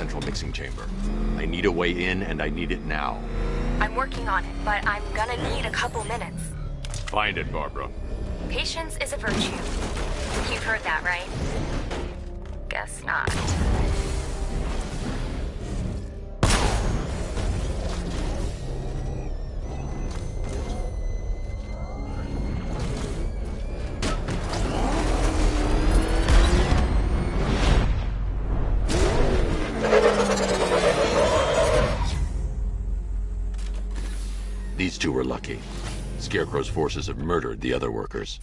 central mixing chamber. I need a way in, and I need it now. I'm working on it, but I'm gonna need a couple minutes. Find it, Barbara. Patience is a virtue. You've heard that, right? Guess not. These two were lucky. Scarecrow's forces have murdered the other workers.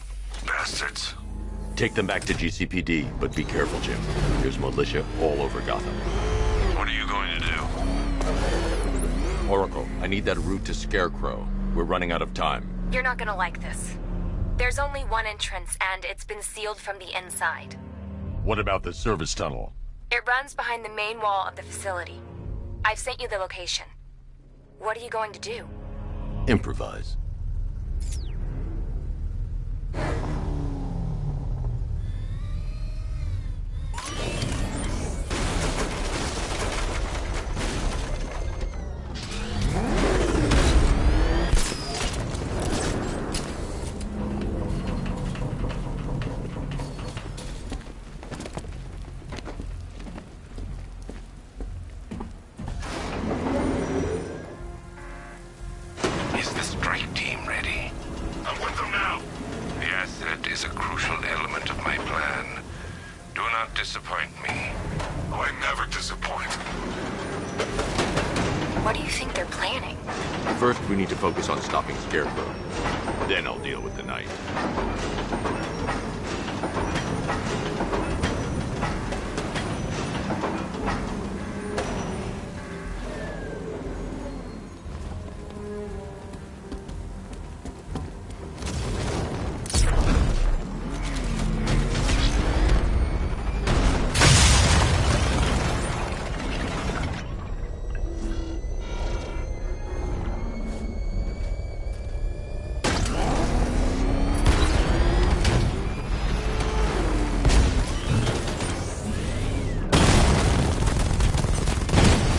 Bastards. Take them back to GCPD, but be careful, Jim. There's militia all over Gotham. What are you going to do? Oracle, I need that route to Scarecrow. We're running out of time. You're not gonna like this. There's only one entrance, and it's been sealed from the inside. What about the service tunnel? It runs behind the main wall of the facility. I've sent you the location. What are you going to do? Improvise. Is the strike team ready? I'm with them now. The asset is a crucial element of my plan. Do not disappoint me. I never disappoint. What do you think they're planning? First, we need to focus on stopping Scarecrow. Then I'll deal with the night.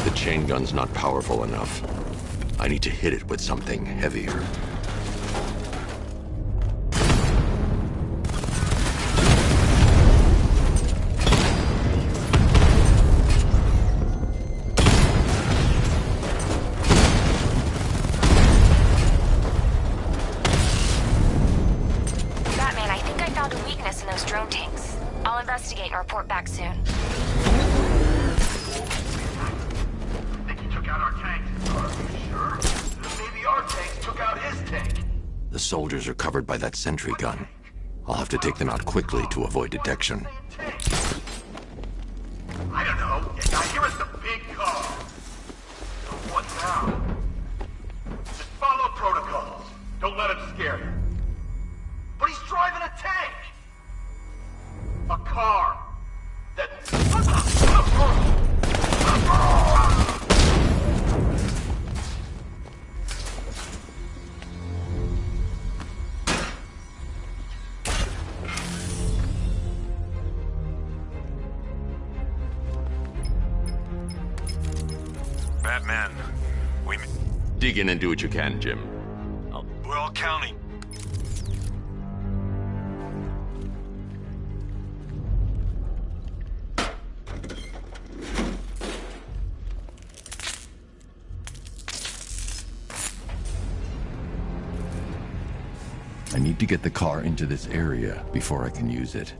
The chain gun's not powerful enough. I need to hit it with something heavier. Batman, I think I found a weakness in those drone tanks. I'll investigate and report back soon. The soldiers are covered by that sentry gun. I'll have to take them out quickly to avoid detection. I don't know. Now here is the big car. So what now? Just follow protocols. Don't let him scare you. But he's driving a tank. A car. That... Batman, Dig in and do what you can, Jim. we're all counting. I need to get the car into this area before I can use it.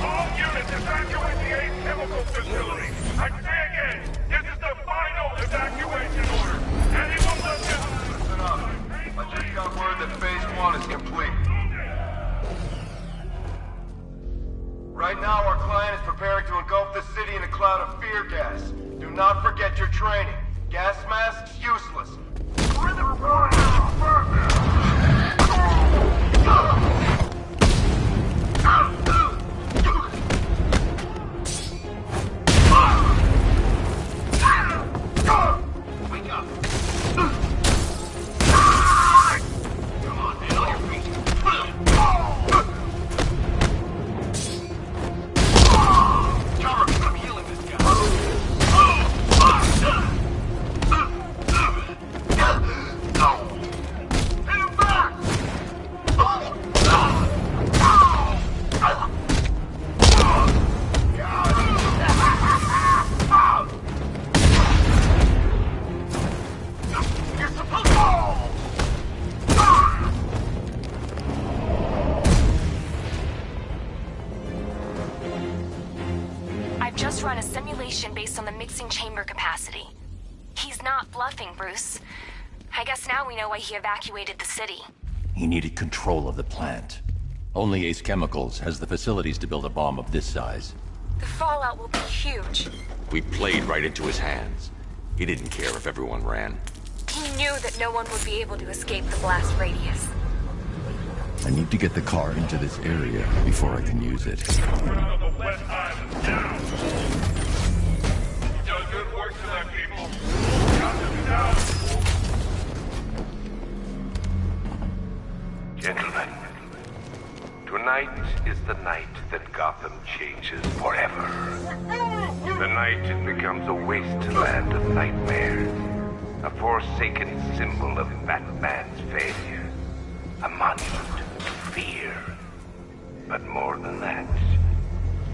All units evacuate the Ace Chemical Facility. I say again, this is the final evacuation order. Anyone left in... Listen up. I just got word that Phase 1 is complete. Right now, our client is preparing to engulf the city in a cloud of fear gas. Do not forget your training. Gas masks useless. Wake up. Come on, man, on your feet. I've just run a simulation based on the mixing chamber capacity. He's not bluffing, Bruce. I guess now we know why he evacuated the city. He needed control of the plant. Only Ace Chemicals has the facilities to build a bomb of this size. The fallout will be huge. We played right into his hands. He didn't care if everyone ran. He knew that no one would be able to escape the blast radius. I need to get the car into this area before I can use it. Of the West Island down. You've done good work tonight, people. Got them down. Gentlemen, tonight is the night that Gotham changes forever. The night it becomes a wasteland of nightmares, a forsaken symbol of Batman's failure, a monument to fear. But more than that,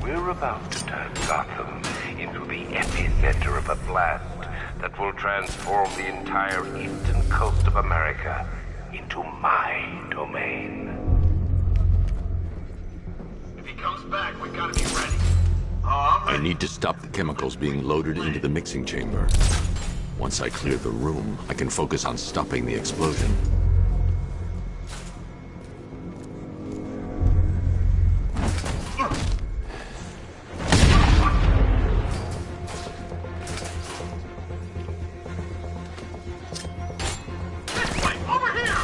we're about to turn Gotham into the epicenter of a blast that will transform the entire eastern coast of America into my domain. If he comes back, we gotta be ready. I need to stop the chemicals being loaded into the mixing chamber. Once I clear the room, I can focus on stopping the explosion. This way, over here!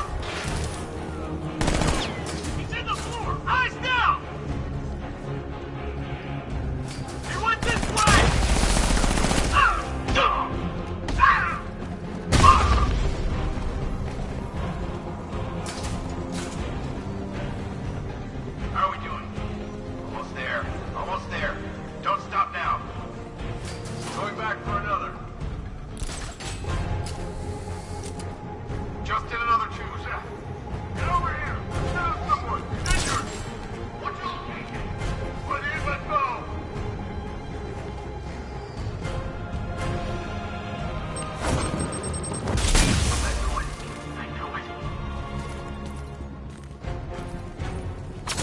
He's in the floor! Eyes down! He went this way! How are we doing? Almost there. Almost there. Don't stop now. Going back for another. Just in another tube. Get over here. Found someone. Injured. What's your location? Ready, let's go. That noise. That noise.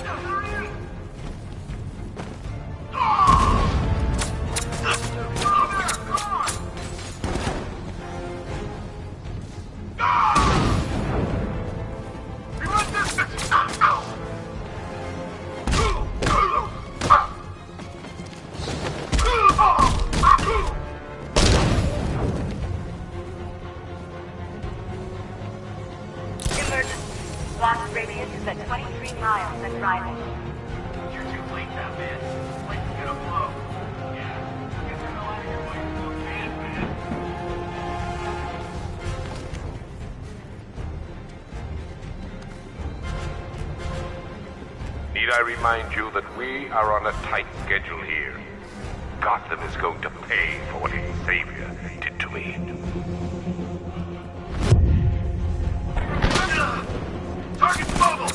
There he is. Oh, there, come on. He went this Emergency. Blast radius is at 23 miles and rising. You're too late now, man. Plane's gonna blow. Yeah. Get the hell out of here while you still can, man. Need I remind you that we are on a tight schedule here? Gotham is going to pay for what its savior did to me. Target's mobile!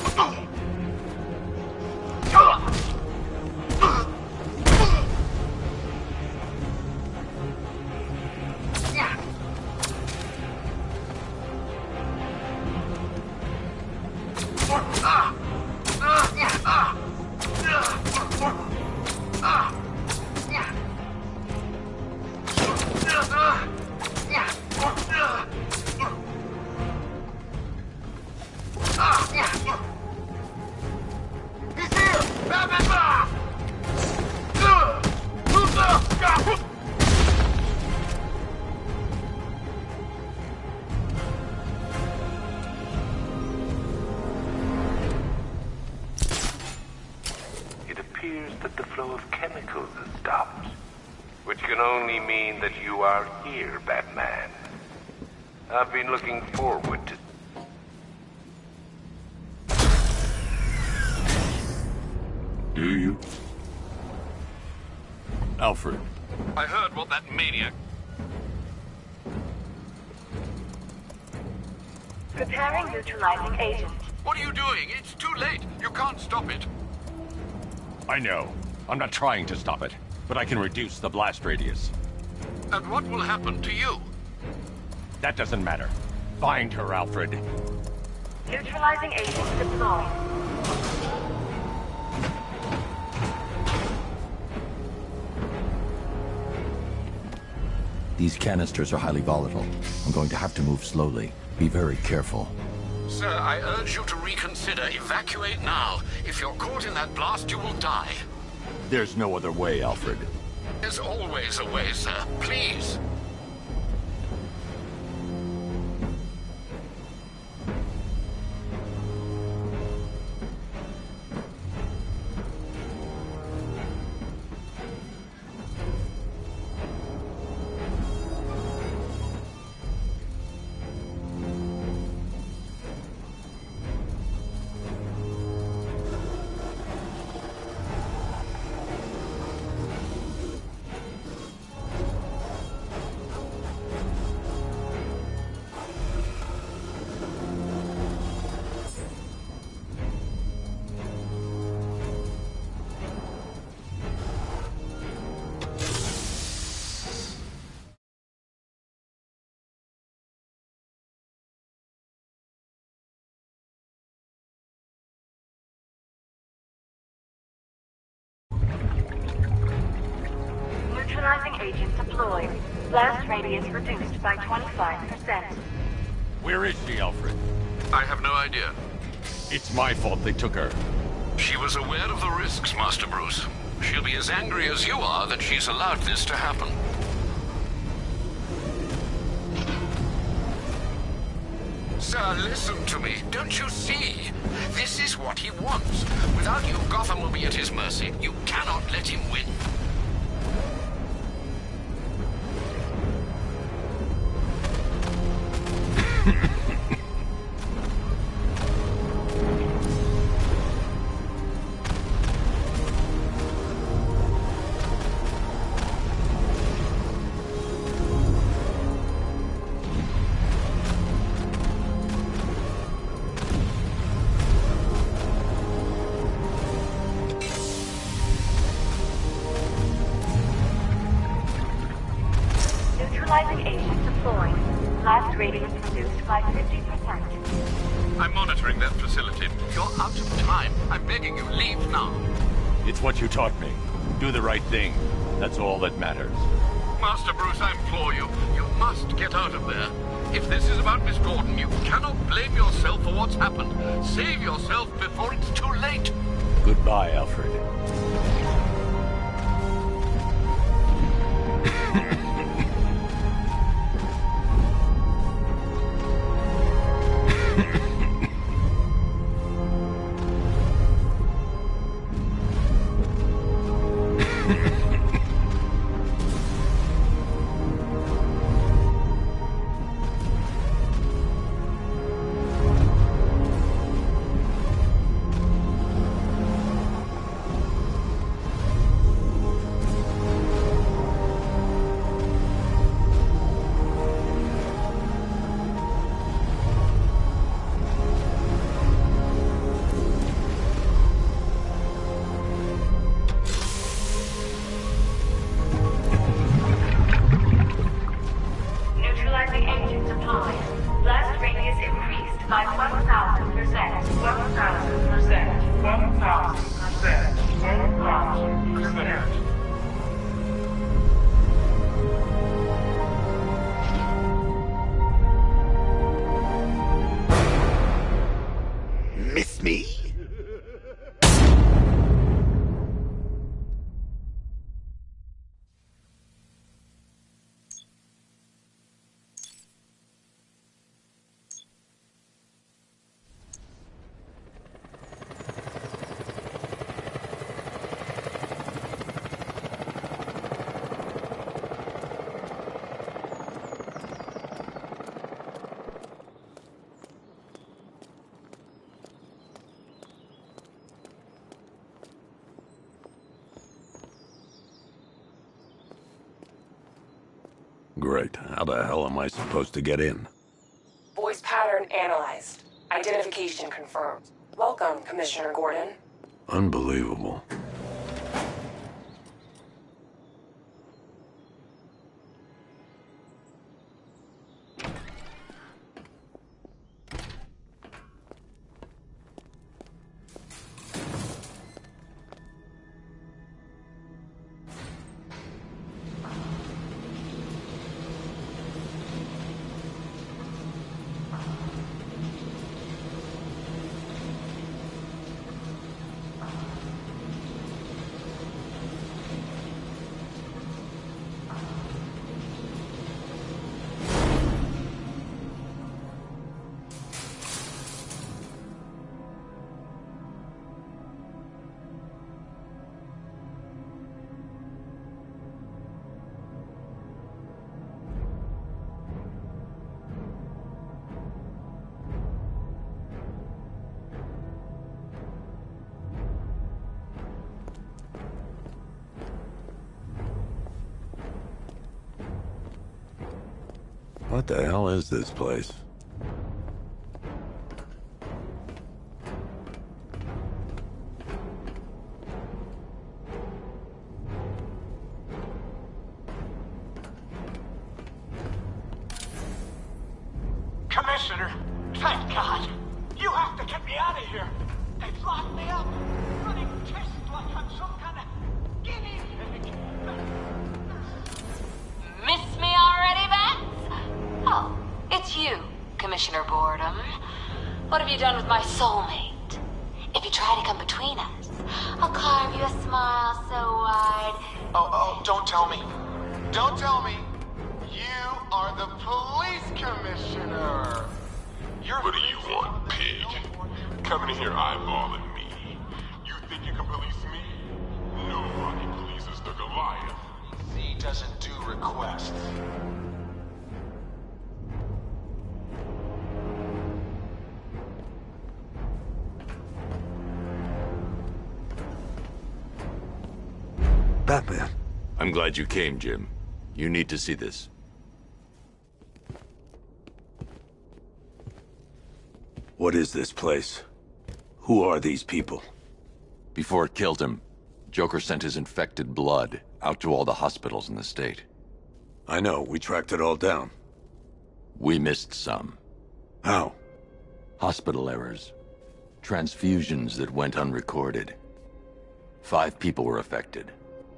He's here! Batman! Move up! It appears that the flow of chemicals has stopped, which can only mean that you are here, Batman. I've been looking forward to... Do you? Alfred. I heard what that maniac... Preparing neutralizing agent. What are you doing? It's too late. You can't stop it. I know. I'm not trying to stop it, but I can reduce the blast radius. And what will happen to you? That doesn't matter. Find her, Alfred. Neutralizing agent deployed. These canisters are highly volatile. I'm going to have to move slowly. Be very careful. Sir, I urge you to reconsider. Evacuate now. If you're caught in that blast, you will die. There's no other way, Alfred. There's always a way, sir. Please. Neutralizing agent deployed. Blast radius reduced by 25%. Where is she, Alfred? I have no idea. It's my fault they took her. She was aware of the risks, Master Bruce. She'll be as angry as you are that she's allowed this to happen. Sir, listen to me. Don't you see? This is what he wants. Without you, Gotham will be at his mercy. You cannot let him win. Neutralizing agent deployed. Blast radius reduced by 50%. I'm monitoring that facility. You're out of time. I'm begging you, leave now. It's what you taught me. Do the right thing. That's all that matters. Master Bruce, I implore you. You must get out of there. If this is about Miss Gordon, you cannot blame yourself for what's happened. Save yourself before it's too late. Goodbye, Alfred. Neutralizing agent deployed. Blast radius increased by 1,000%. 1,000%. 1,000%. 1,000%. Miss me? Great. How the hell am I supposed to get in? Voice pattern analyzed. Identification confirmed. Welcome, Commissioner Gordon. Unbelievable. What the hell is this place? Commissioner, thank God. You have to get me out of here. They've locked me up, running tests like I'm some kind of guinea pig. Miss me already, Bats? Oh, it's you, Commissioner Boredom. What have you done with my soulmate? If you try to come between us, I'll carve you a smile so wide. Oh, don't tell me. Don't tell me. You are the police commissioner. What do you want, pig? Coming in here eyeballing me. You think you can police me? Nobody polices the Goliath. Z doesn't do requests. Batman. I'm glad you came, Jim. You need to see this. What is this place? Who are these people? Before it killed him, Joker sent his infected blood out to all the hospitals in the state. I know, we tracked it all down. We missed some. How? Hospital errors. Transfusions that went unrecorded. 5 people were affected.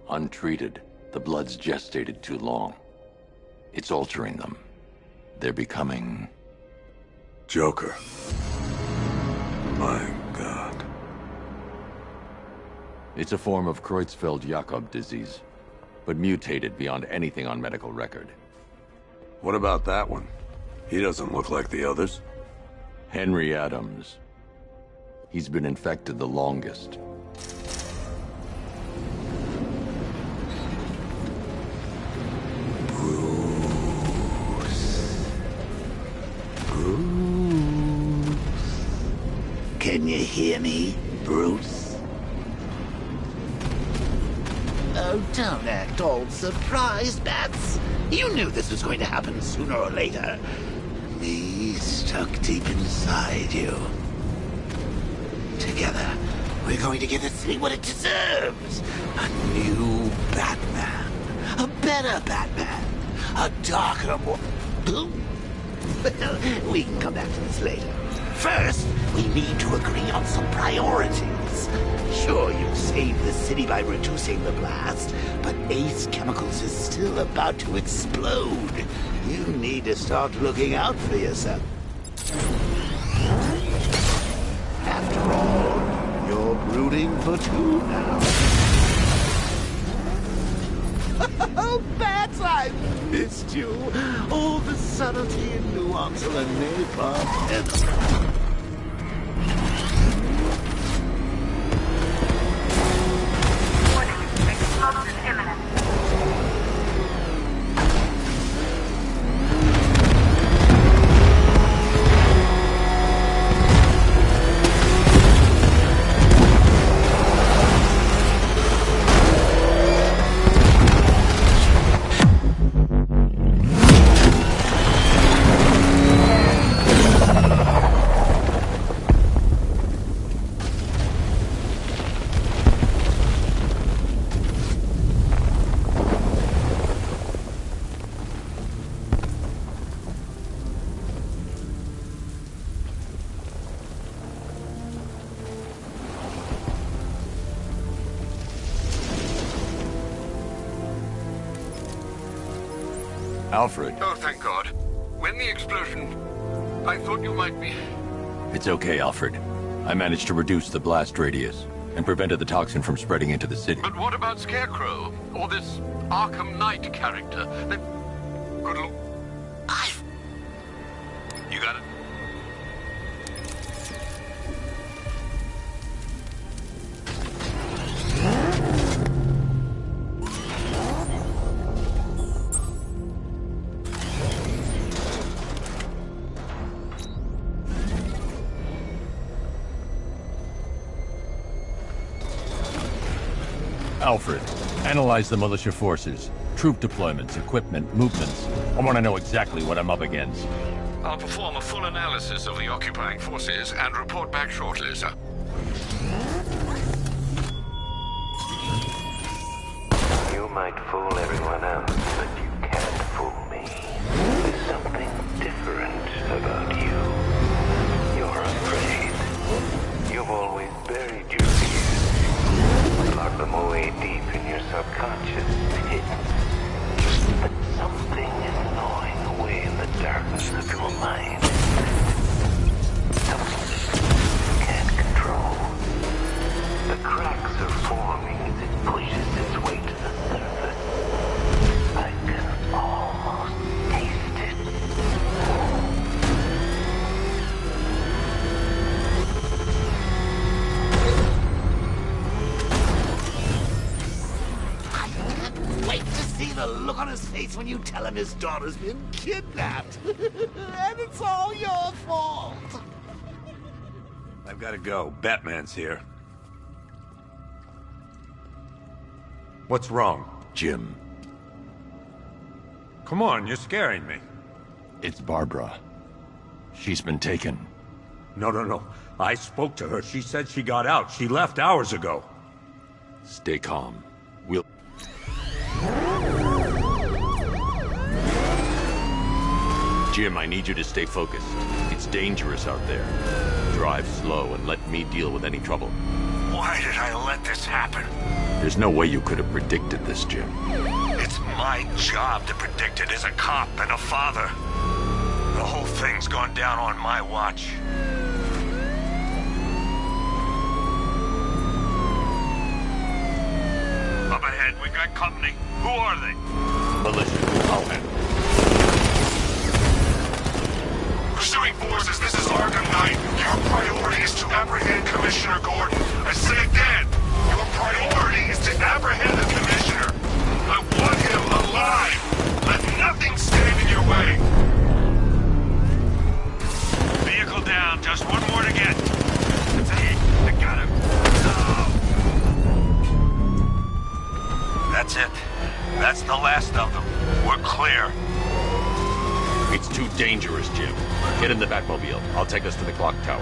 Untreated, the blood's gestated too long. It's altering them. They're becoming... Joker. My God. It's a form of Creutzfeldt-Jakob disease, but mutated beyond anything on medical record. What about that one? He doesn't look like the others. Henry Adams. He's been infected the longest. Can you hear me, Bruce? Oh, don't act all surprised, Bats. You knew this was going to happen sooner or later. Me stuck deep inside you. Together, we're going to give the city what it deserves. A new Batman. A better Batman. A darker, more... Well, we can come back to this later. First, we need to agree on some priorities. Sure, you've saved the city by reducing the blast, but Ace Chemicals is still about to explode. You need to start looking out for yourself. After all, you're brooding for 2 now. Oh, Bats, I've missed you. All the subtlety and nuance of a napalm. Explosion imminent. Alfred. Oh, thank God. When the explosion... I thought you might be... It's okay, Alfred. I managed to reduce the blast radius and prevented the toxin from spreading into the city. But what about Scarecrow? Or this Arkham Knight character? Good look. You got it? Alfred, analyze the militia forces. Troop deployments, equipment, movements. I want to know exactly what I'm up against. I'll perform a full analysis of the occupying forces and report back shortly, sir. You might fool everyone else, but you can't fool me. There's something different about you. You're afraid. You've always buried your fears. Locked them away deep in your subconscious pit. But something is gnawing away in the darkness of your mind. Something you can't control. The cracks are forming as it pushes its way to the surface. I can almost taste it. I can't wait to see the look on his face when you tell him his daughter's been kidnapped. And it's all your fault. I've got to go. Batman's here. What's wrong? Jim. Come on, you're scaring me. It's Barbara. She's been taken. No. I spoke to her. She said she got out. She left hours ago. Stay calm. We'll... Jim, I need you to stay focused. It's dangerous out there. Drive slow and let me deal with any trouble. Why did I let this happen? There's no way you could have predicted this, Jim. It's my job to predict it as a cop and a father. The whole thing's gone down on my watch. Up ahead, we got company. Who are they? Militia, I'll handle it. Pursuing forces, this is Arkham Knight. Your priority is to apprehend Commissioner Gordon. I say again, your priority is to apprehend the Commissioner. I want him alive. Let nothing stand in your way. Vehicle down, just one more to get. That's a hit. I got him. No. That's it. That's the last of them. We're clear. It's too dangerous, Jim. Get in the Batmobile. I'll take us to the clock tower.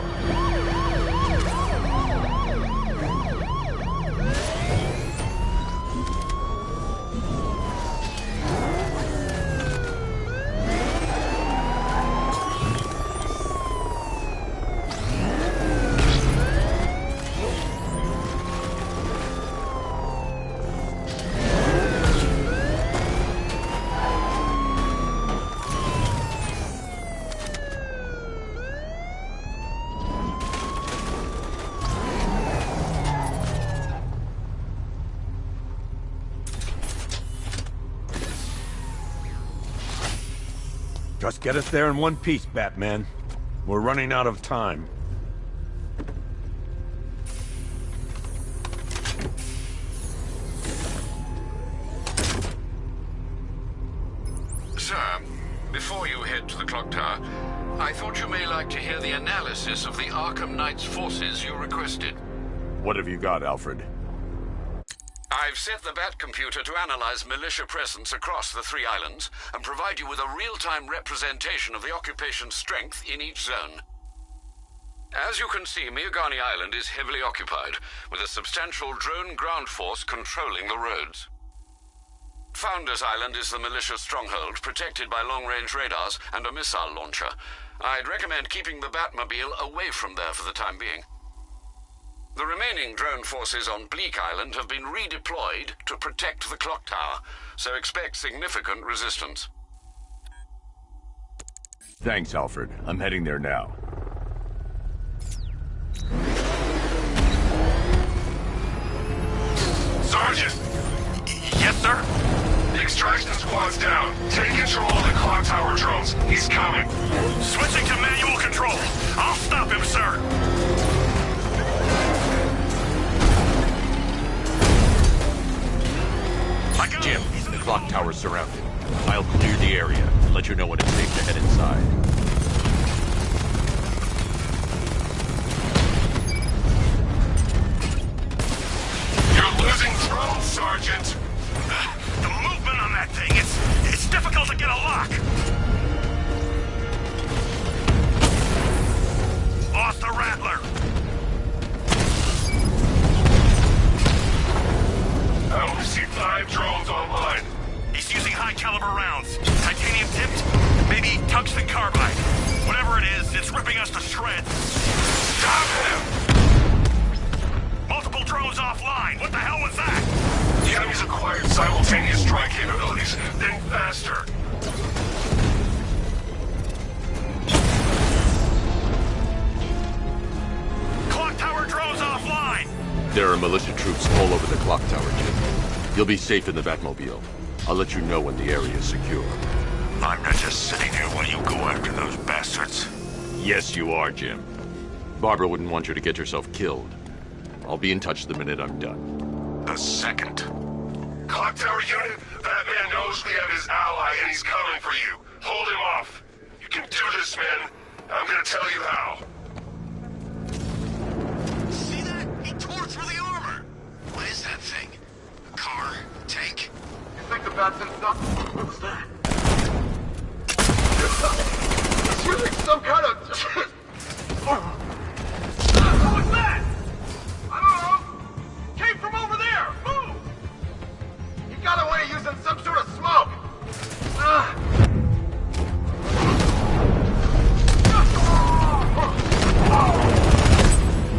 Just get us there in one piece, Batman. We're running out of time. Sir, before you head to the clock tower, I thought you may like to hear the analysis of the Arkham Knight's forces you requested. What have you got, Alfred? I've set the Bat computer to analyze militia presence across the 3 islands and provide you with a real-time representation of the occupation's strength in each zone. As you can see, Miagani Island is heavily occupied, with a substantial drone ground force controlling the roads. Founders Island is the militia stronghold, protected by long-range radars and a missile launcher. I'd recommend keeping the Batmobile away from there for the time being. The remaining drone forces on Bleak Island have been redeployed to protect the clock tower, so expect significant resistance. Thanks, Alfred. I'm heading there now. Sergeant! Yes, sir? The extraction squad's down. Take control of the clock tower drones. He's coming. Switching to manual control. I'll stop him, sir. Jim, the clock tower's surrounded. I'll clear the area and let you know when it's safe to head inside. You're losing drones, Sergeant. The movement on that high-caliber rounds. Titanium tipped? Maybe tungsten carbide. Whatever it is, it's ripping us to shreds. Stop him! Multiple drones offline. What the hell was that? The enemy's acquired simultaneous strike capabilities. Think faster. Clock tower drones offline! There are militia troops all over the clock tower, Jim. You'll be safe in the Batmobile. I'll let you know when the area is secure. I'm not just sitting here while you go after those bastards. Yes, you are, Jim. Barbara wouldn't want you to get yourself killed. I'll be in touch the minute I'm done. The second. Clock tower unit, that man knows we have his ally and he's coming for you. Hold him off. You can do this, man. I'm gonna tell you how. See that? He tore through the armor! What is that thing? A car? A tank? You think the bat's in stock? What's that? It's using some kind of... What was that? I don't know. Came from over there. Move! He got away using some sort of smoke.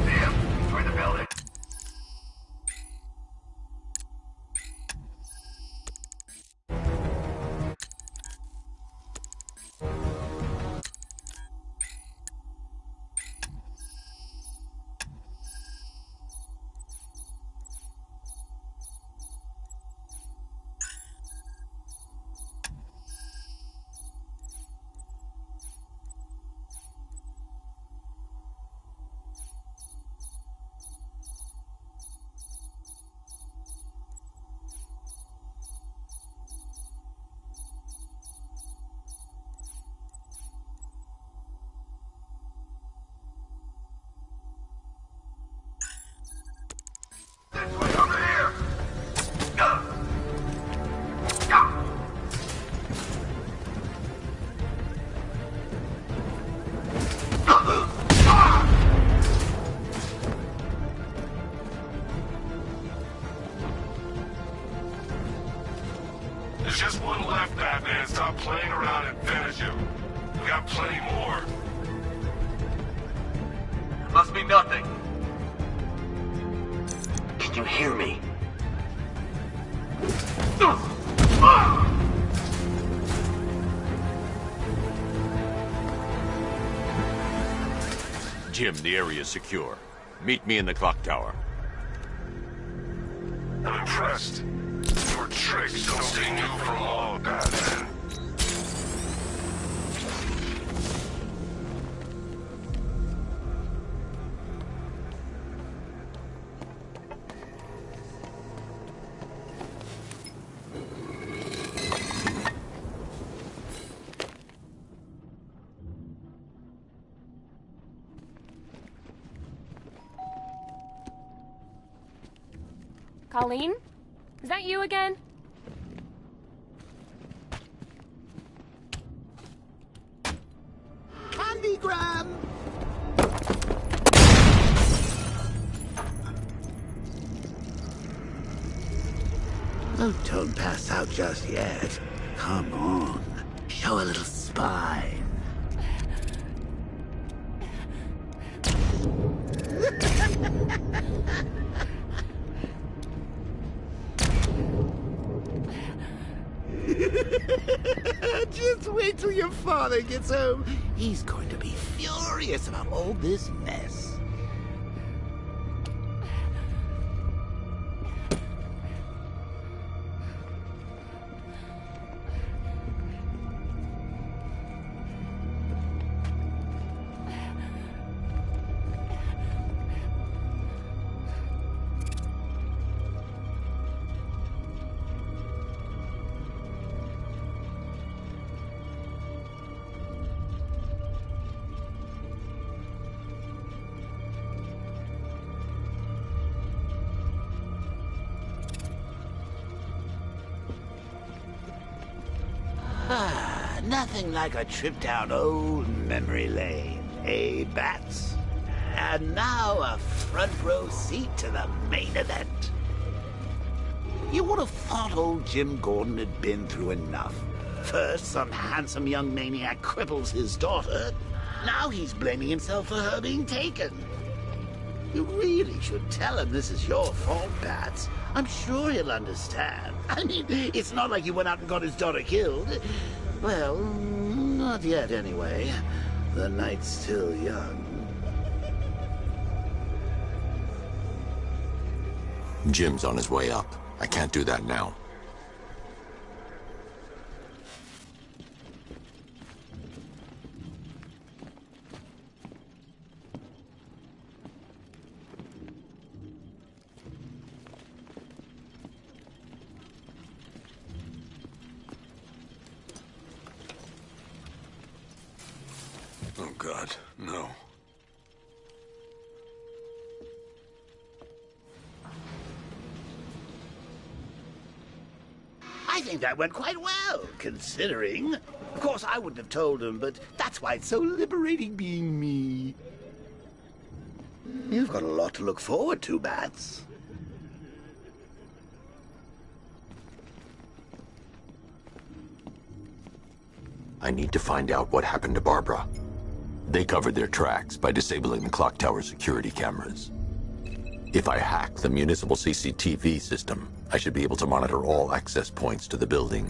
Damn, destroyed the building. There's just one left, Batman. Stop playing around and finish him. We got plenty more. Must be nothing. Can you hear me? Jim, the area is secure. Meet me in the clock tower. I'm impressed. Your tricks don't stay new for long, Batman. Colleen? Is that you again? Candygram! Oh, don't pass out just yet. Come on. Show a little spine. Just wait till your father gets home. He's going to be furious about all this mess. Nothing like a trip down old memory lane, eh, Bats? And now a front row seat to the main event. You would have thought old Jim Gordon had been through enough. First, some handsome young maniac cripples his daughter. Now he's blaming himself for her being taken. You really should tell him this is your fault, Bats. I'm sure he'll understand. I mean, it's not like you went out and got his daughter killed. Well, not yet anyway. The night's still young. Jim's on his way up. I can't do that now. Oh, God, no. I think that went quite well, considering. Of course, I wouldn't have told him, but that's why it's so liberating being me. You've got a lot to look forward to, Bats. I need to find out what happened to Barbara. They covered their tracks by disabling the clock tower security cameras. If I hack the municipal CCTV system, I should be able to monitor all access points to the building.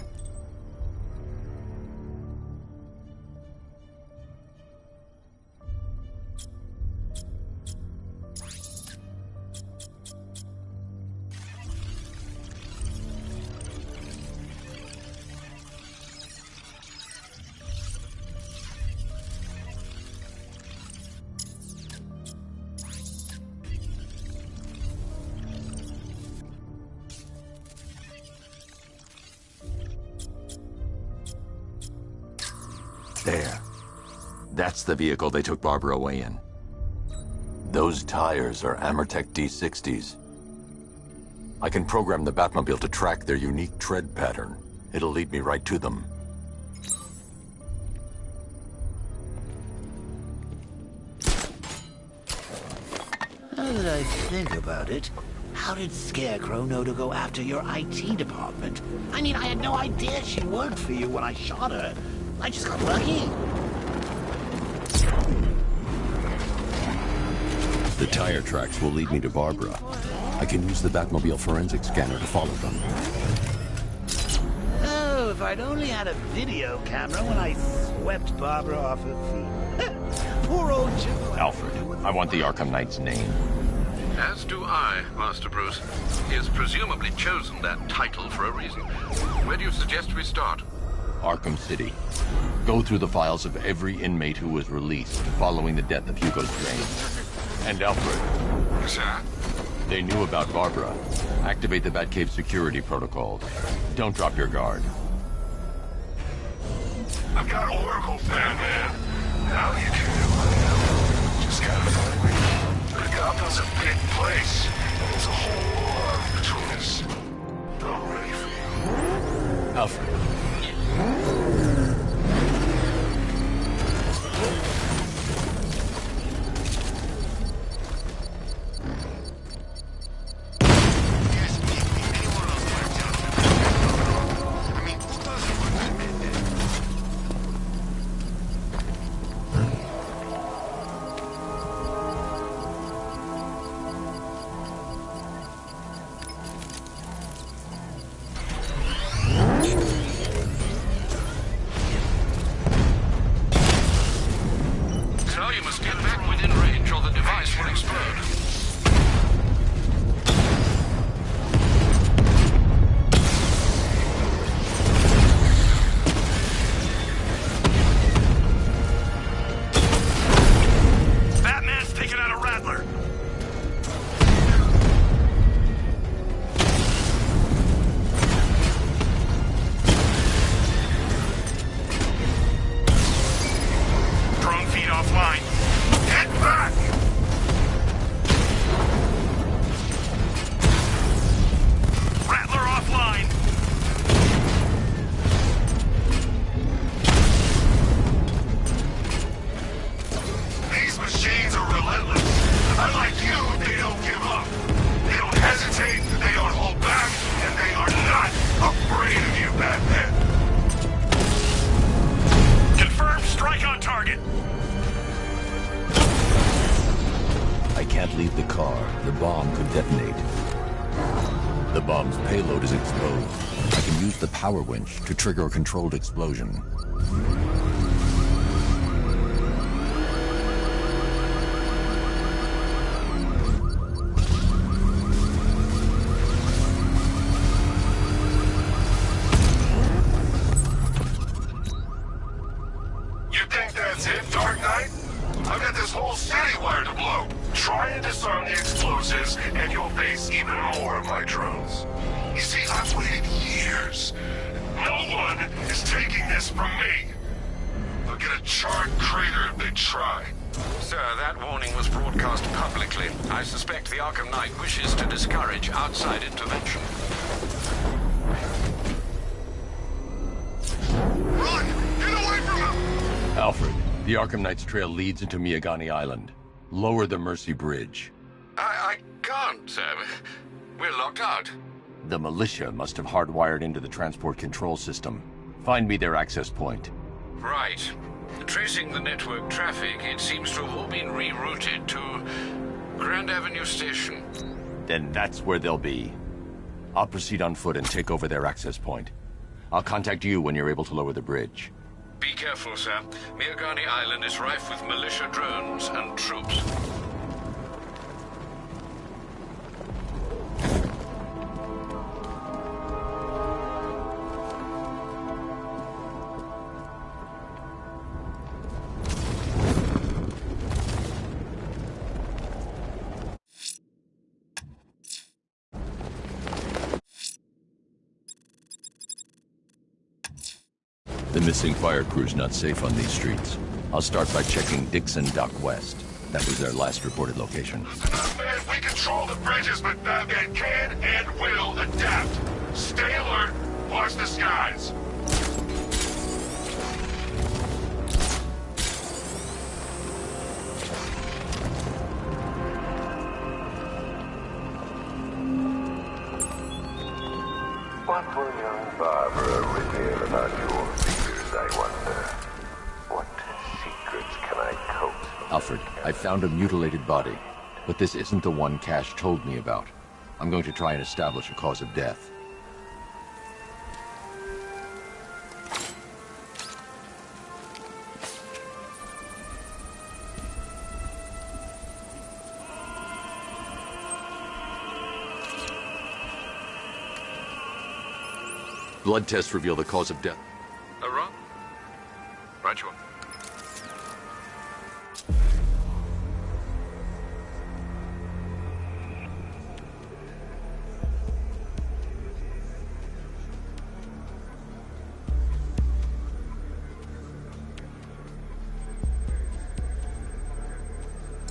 There. That's the vehicle they took Barbara away in. Those tires are Amertech D60s. I can program the Batmobile to track their unique tread pattern. It'll lead me right to them. Now that I think about it, how did Scarecrow know to go after your IT department? I mean, I had no idea she worked for you when I shot her. I just got lucky. The tire tracks will lead me to Barbara. I can use the Batmobile forensic scanner to follow them. Oh, if I'd only had a video camera when I swept Barbara off her feet. Poor old Jim. Alfred, I want the Arkham Knight's name. As do I, Master Bruce. He has presumably chosen that title for a reason. Where do you suggest we start? Arkham City. Go through the files of every inmate who was released following the death of Hugo Strange. And Alfred. Sir? They knew about Barbara. Activate the Batcave security protocols. Don't drop your guard. I've got Oracle, Batman. Now you can do it. Just gotta find a way. But Gotham's a big place. And there's a whole lot between us. I'm ready for you. Alfred. afraid of you, Batman. Confirmed strike on target. I can't leave the car. The bomb could detonate. The bomb's payload is exposed. I can use the power winch to trigger a controlled explosion. You think that's it, Dark Knight? I've got this whole city wired to blow. Try and disarm the explosives, and you'll face even more of my drones. You see, I've waited years. No one is taking this from me. They'll get a charred crater if they try. Sir, that warning was broadcast publicly. I suspect the Arkham Knight wishes to discourage outside intervention. Run! Get away from him! Alfred, the Arkham Knight's trail leads into Miagani Island. Lower the Mercy Bridge. I can't, sir. We're locked out. The militia must have hardwired into the transport control system. Find me their access point. Right. Tracing the network traffic, it seems to have all been rerouted to Grand Avenue Station. Then that's where they'll be. I'll proceed on foot and take over their access point. I'll contact you when you're able to lower the bridge. Be careful, sir. Miagani Island is rife with militia drones and troops. The missing fire crew's not safe on these streets. I'll start by checking Dixon Dock West. That was their last reported location. Batman, we control the bridges, but Batman can and will adapt. Stay alert. Watch the skies. What will young Barbara reveal about your fears, I wonder? What secrets can I coax from Alfred, I found a mutilated body, but this isn't the one Cash told me about. I'm going to try and establish a cause of death. Blood tests reveal the cause of death. Wrong? Right, you are.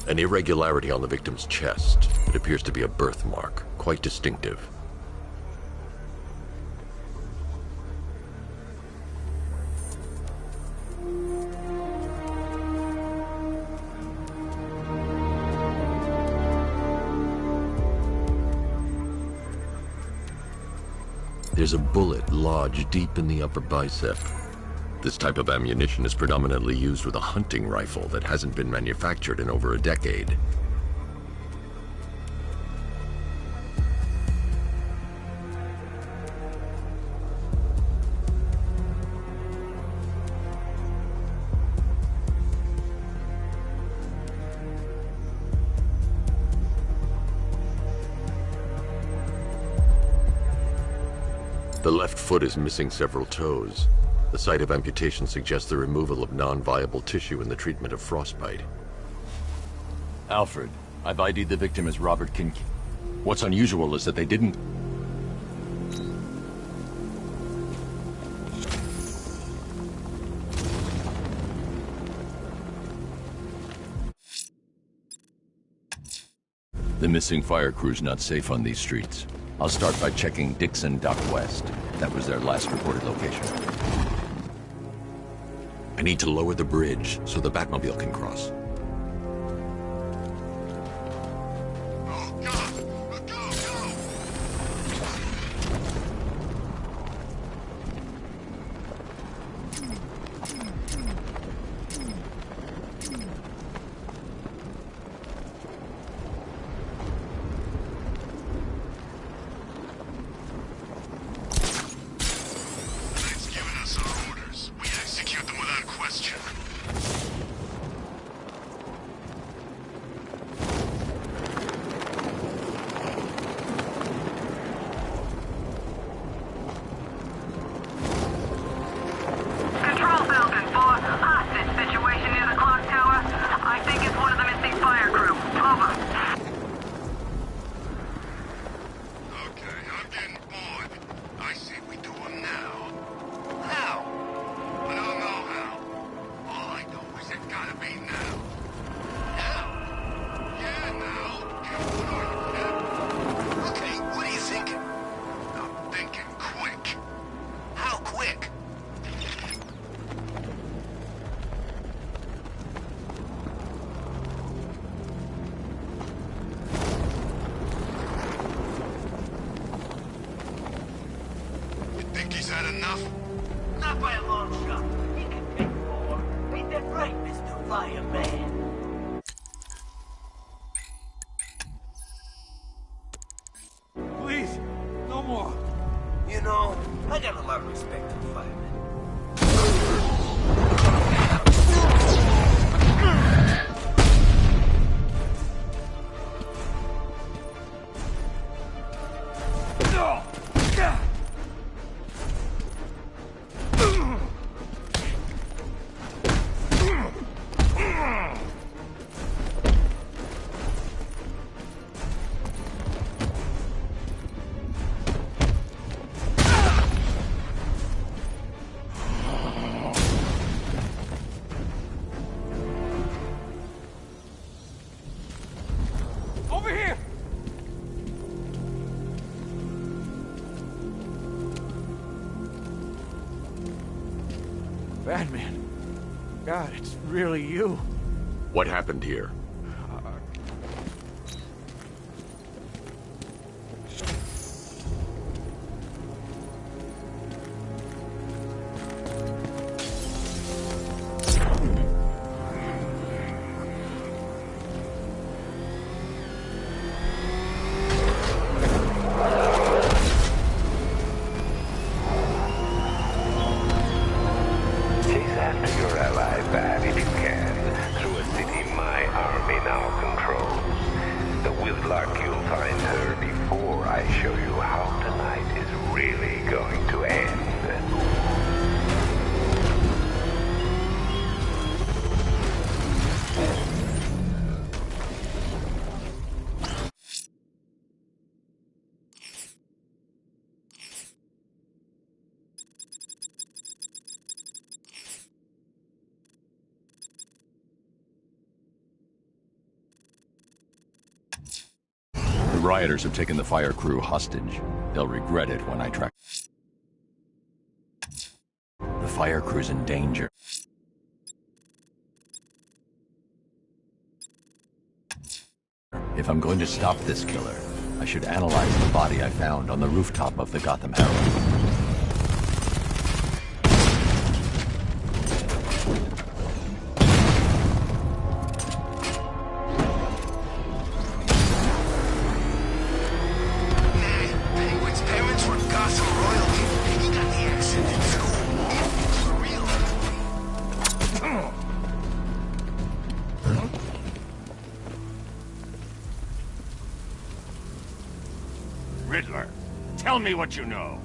An irregularity on the victim's chest. It appears to be a birthmark, quite distinctive. There's a bullet lodged deep in the upper bicep. This type of ammunition is predominantly used with a hunting rifle that hasn't been manufactured in over a decade. The left foot is missing several toes. The site of amputation suggests the removal of non-viable tissue in the treatment of frostbite. Alfred, I've ID'd the victim as Robert Kincaid. What's unusual is that they didn't... The missing fire crew's not safe on these streets. I'll start by checking Dixon Dock West. That was their last reported location. I need to lower the bridge so the Batmobile can cross. think he's had enough? Not by a long shot. He can take more. Ain't that right, Mr. Fireman? Please, no more. You know, I got a lot of respect for firemen. Over here! Batman. God, it's really you. What happened here? The rioters have taken the fire crew hostage. They'll regret it when I track... The fire crew's in danger. If I'm going to stop this killer, I should analyze the body I found on the rooftop of the Gotham Herald. Riddler, tell me what you know.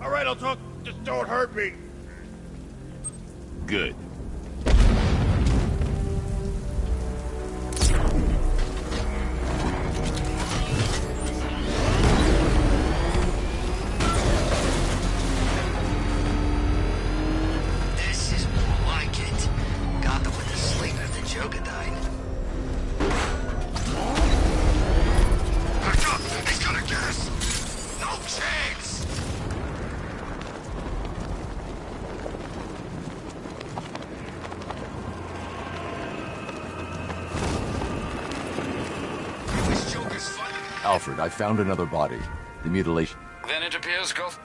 All right, I'll talk. Just don't hurt me. Good. This is more like it. Gotham went to sleep after Joker died. Back up! He's gonna get us! No chance! This Joker's fighting. Alfred, I found another body. The mutilation... Then it appears Goth...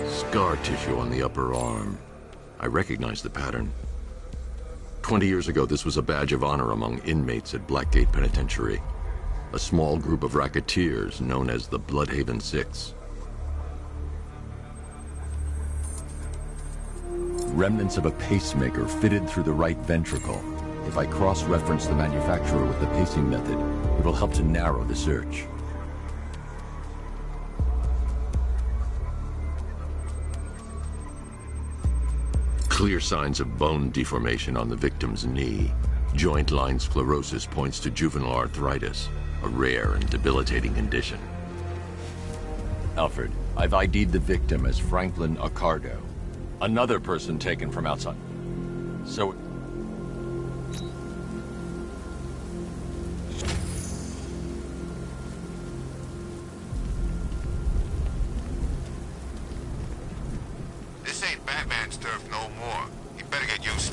Scar tissue on the upper arm. I recognize the pattern. 20 years ago, this was a badge of honor among inmates at Blackgate Penitentiary. A small group of racketeers known as the Bloodhaven Six. Remnants of a pacemaker fitted through the right ventricle. If I cross-reference the manufacturer with the pacing method, it will help to narrow the search. Clear signs of bone deformation on the victim's knee. Joint line sclerosis points to juvenile arthritis, a rare and debilitating condition. Alfred, I've ID'd the victim as Franklin Accardo. Another person taken from outside. So... This ain't Batman's turf no more. You better get used to it.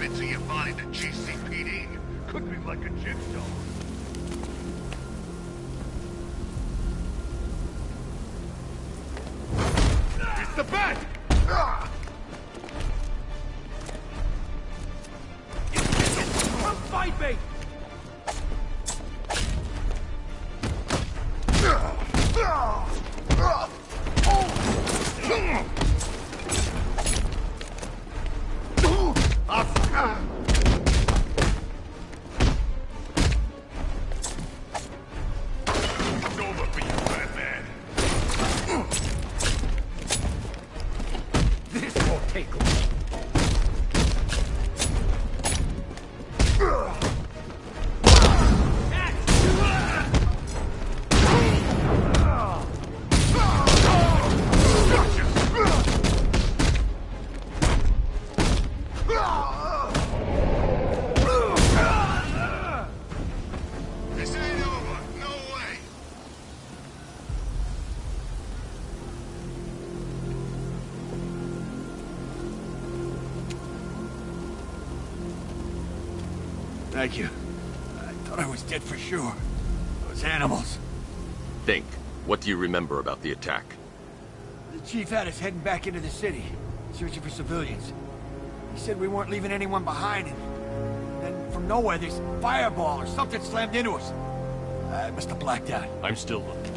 convincing your body to GCPD. Could be like a jigsaw. It's the bat! Come fight me! It's over for you, Batman. This won't take long. This ain't over. No way. Thank you. I thought I was dead for sure. Those animals. Think. What do you remember about the attack? The chief had us heading back into the city, searching for civilians. He said we weren't leaving anyone behind, and then from nowhere this fireball or something slammed into us. I must have blacked out. I'm still looking.